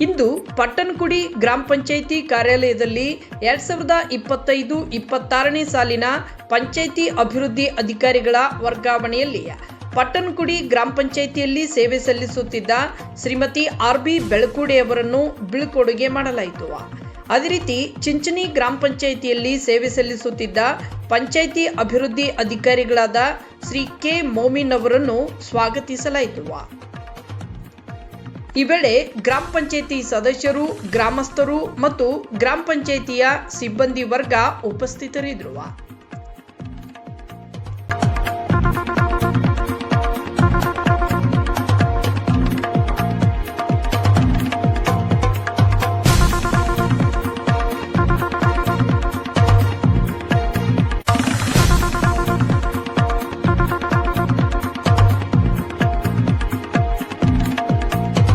ಇಂದು ಪಟ್ಟಣಕುಡಿ ಗ್ರಾಮ ಪಂಚಾಯಿತಿ ಕಾರ್ಯಾಲಯದಲ್ಲಿ 2025-26ನೇ ಸಾಲಿನ ಪಂಚಾಯಿತಿ ಅಭಿವೃದ್ಧಿ ಅಧಿಕಾರಿಗಳ ವರ್ಗಾವಣೆಯಲ್ಲಿ ಪಟ್ಟಣಕುಡಿ ಗ್ರಾಮ ಪಂಚಾಯಿತಿಯಲ್ಲಿ ಸೇವೆ ಸಲ್ಲಿಸುತ್ತಿದ್ದ ಶ್ರೀಮತಿ ಆರ್.ಬಿ. ಬೆಳಕುಡೆ ಅವರನ್ನು ಬೀಳ್ಕೊಡುಗೆ ಮಾಡಲಾಯಿತು. ಅದೇ ರೀತಿ ಚಿಂಚಣಿ ಗ್ರಾಮ ಪಂಚಾಯಿತಿಯಲ್ಲಿ ಸೇವೆ ಸಲ್ಲಿಸುತ್ತಿದ್ದ ಪಂಚಾಯಿತಿ ಅಭಿವೃದ್ಧಿ ಅಧಿಕಾರಿಗಳಾದ ಶ್ರೀ ಕೆ. ಮೋಮಿನ್ ಅವರನ್ನು ಸ್ವಾಗತಿಸಲಾಯಿತು. ಈ ವೇಳೆ ಗ್ರಾಮ ಪಂಚಾಯಿತಿ ಸದಸ್ಯರು, ಗ್ರಾಮಸ್ಥರು ಮತ್ತು ಗ್ರಾಮ ಪಂಚಾಯಿತಿಯ ಸಿಬ್ಬಂದಿ ವರ್ಗ ಉಪಸ್ಥಿತರಿದ್ದರು.